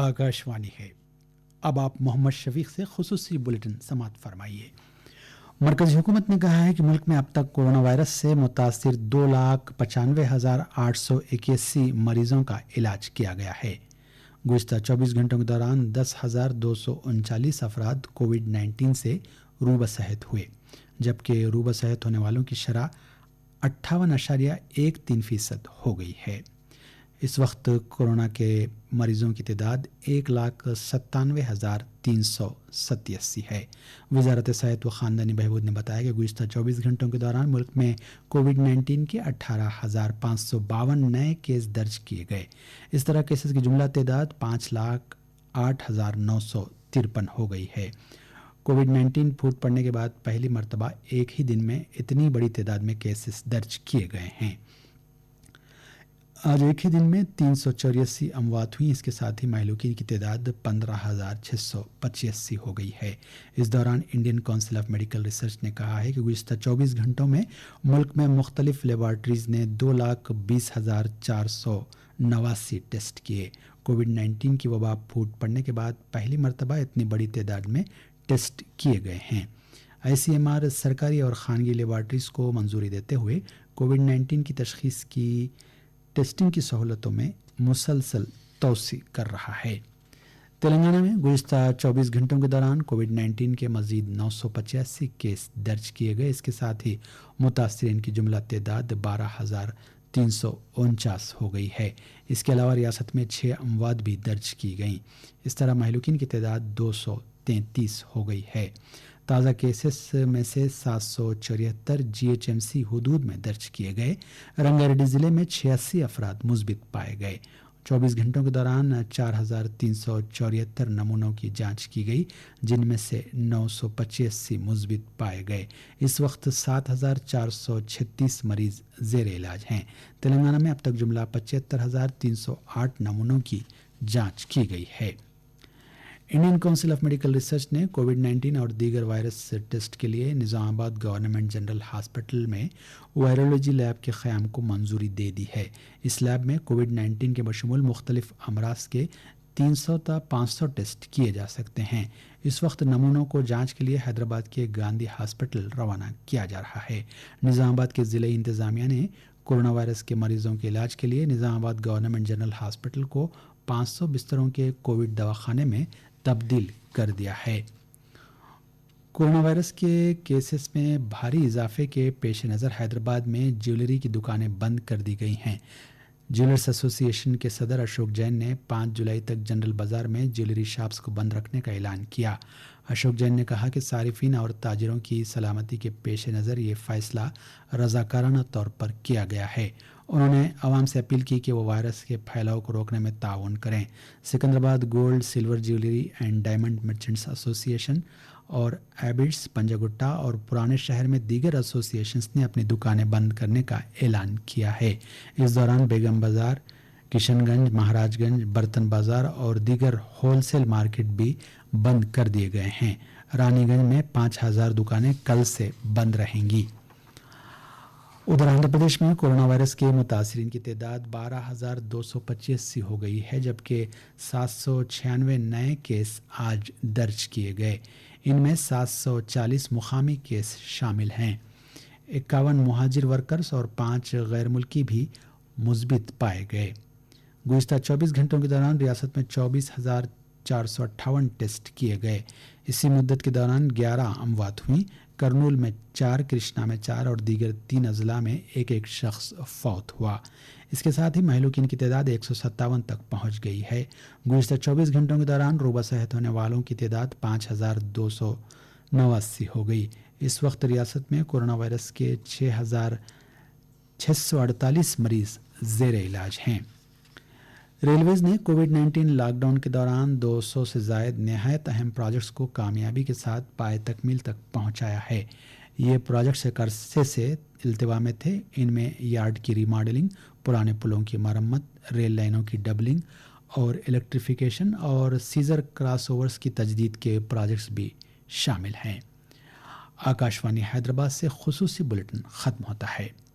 आकाशवाणी है। अब आप मोहम्मद शफीक से खुसूसी बुलेटिन समाअत फरमाइए। मरकज़ी हुकूमत ने कहा है कि मुल्क में अब तक कोरोना वायरस से मुतासिर 2,95,881 मरीजों का इलाज किया गया है। गुज़िश्ता 24 घंटों के दौरान 10,239 अफराद कोविड-19 से रूबा सेहत हुए, जबकि रूबा सेहत होने वालों की शरह 58.13% हो गई है। इस वक्त कोरोना के मरीजों की तादाद 1,97,387 है। वजारत सेहत व ख़ानदानी बहबूद ने बताया कि गुज़िश्ता 24 घंटों के दौरान मुल्क में कोविड-19 के 18,552 नए केस दर्ज किए गए। इस तरह केसेस की जुमला तादाद 5,08,953 हो गई है। कोविड-19 फूट पड़ने के बाद पहली मरतबा एक ही दिन में इतनी बड़ी तादाद में केसेस दर्ज किए गए हैं। आज एक ही दिन में 384 अमवात हुई। इसके साथ ही महलूकीन की तादाद 15,685 हो गई है। इस दौरान Indian council of medical research ने कहा है कि गुज़िश्ता 24 घंटों में मुल्क में मुख्तलिफ लेबॉर्ट्रीज़ ने 2,20,489 टेस्ट किए। कोविड-19 की वबा फूट पड़ने के बाद पहली मरतबा इतनी बड़ी तादाद में टेस्ट किए गए हैं। ICMR सरकारी और खानगी लेबॉर्ट्रीज़ को मंजूरी देते हुए कोविड-19 की तशख़ीस की टेस्टिंग की सहूलतों में मुसलसल तोसी कर रहा है। तेलंगाना में गुज़िश्ता 24 घंटों के दौरान कोविड-19 के मज़ीद 985 केस दर्ज किए गए। इसके साथ ही मुतासिरीन की जुमला तादाद 12,349 हो गई है। इसके अलावा रियासत में 6 अमवात भी दर्ज की गईं। इस तरह महलूकीन की तादाद 233 हो गई है। ताज़ा केसेस में से 774 GHMC हुदूद में दर्ज किए गए। रंगारेड्डी ज़िले में 86 अफराद मुस्बित पाए गए। 24 घंटों के दौरान 4,374 नमूनों की जांच की गई, जिनमें से 985 मुस्बित पाए गए। इस वक्त 7,436 मरीज ज़ेर इलाज हैं। तेलंगाना में अब तक जुमला 75,308 नमूनों की जांच की गई है। Indian council of medical research ने कोविड-19 और दीगर वायरस टेस्ट के लिए निज़ामाबाद गवर्नमेंट जनरल हॉस्पिटल में वायरोलॉजी लैब के क़याम को मंजूरी दे दी है। इस लैब में कोविड-19 के बशमूल मुख्तलिफ अमराज के 300 ta 500 टेस्ट किए जा सकते हैं। इस वक्त नमूनों को जांच के लिए हैदराबाद के गांधी हॉस्पिटल रवाना किया जा रहा है। निज़ामाबाद के ज़िले इंतज़ामिया ने कोरोना वायरस के मरीजों के इलाज के लिए निज़ामाबाद गवर्नमेंट जनरल हॉस्पिटल को 500 बिस्तरों के कोविड दवाखाने में तब्दील कर दिया है। कोरोना वायरस के केसेस में भारी इजाफे के पेश नज़र हैदराबाद में ज्वेलरी की दुकानें बंद कर दी गई हैं। ज्वेलर्स एसोसिएशन के सदर अशोक जैन ने 5 जुलाई तक जनरल बाज़ार में ज्वेलरी शॉप्स को बंद रखने का ऐलान किया। अशोक जैन ने कहा कि सारिफीन और ताजिरों की सलामती के पेश नज़र ये फ़ैसला रज़ाकाराना तौर पर किया गया है। उन्होंने आवाम से अपील की कि वो वायरस के फैलाव को रोकने में ताउन करें। Secunderabad gold, silver jewellery and diamond merchants association और एबिट्स, पंजागुट्टा और पुराने शहर में दीगर एसोसिएशंस ने अपनी दुकानें बंद करने का ऐलान किया है। इस दौरान बेगम बाज़ार, किशनगंज, महाराजगंज, बर्तन बाज़ार और दीगर होलसेल मार्केट भी बंद कर दिए गए हैं। रानीगंज में 5,000 दुकानें कल से बंद रहेंगी। उधर आंध्र प्रदेश में कोरोना वायरस के मुतासिरीन की तादाद 12,285 हो गई है, जबकि 796 नए केस आज दर्ज किए गए। इनमें 740 मुकामी केस शामिल हैं। 51 मुहाजिर वर्कर्स और 5 गैर मुल्की भी मुस्बित पाए गए। गुज़िश्ता 24 घंटों के दौरान रियासत में 24,458 टेस्ट किए गए। इसी मुद्दत के दौरान 11 अमवात हुई। करनूल में 4, कृष्णा में 4 और दीगर 3 अजला में एक शख्स फौत हुआ। इसके साथ ही महलूकीन की तादाद 157 तक पहुंच गई है। गुज़िश्ता 24 घंटों के दौरान रूबा सेहत होने वालों की तादाद 5,289 हो गई। इस वक्त रियासत में कोरोना वायरस के 6,648 मरीज ज़ेर इलाज हैं। रेलवेज़ ने कोविड-19 लॉकडाउन के दौरान 200 से ज़ायद नहायत अहम प्रोजेक्ट्स को कामयाबी के साथ पाए तकमील तक पहुंचाया है। ये प्रोजेक्ट्स एक अरसे से इल्तिवा में थे। इनमें यार्ड की रीमॉडलिंग, पुराने पुलों की मरम्मत, रेल लाइनों की डबलिंग और इलेक्ट्रिफिकेशन और सीजर क्रॉसओवर्स की तजदीद के प्रोजेक्ट्स भी शामिल हैं। आकाशवाणी हैदराबाद से खुसूसी बुलेटिन ख़त्म होता है।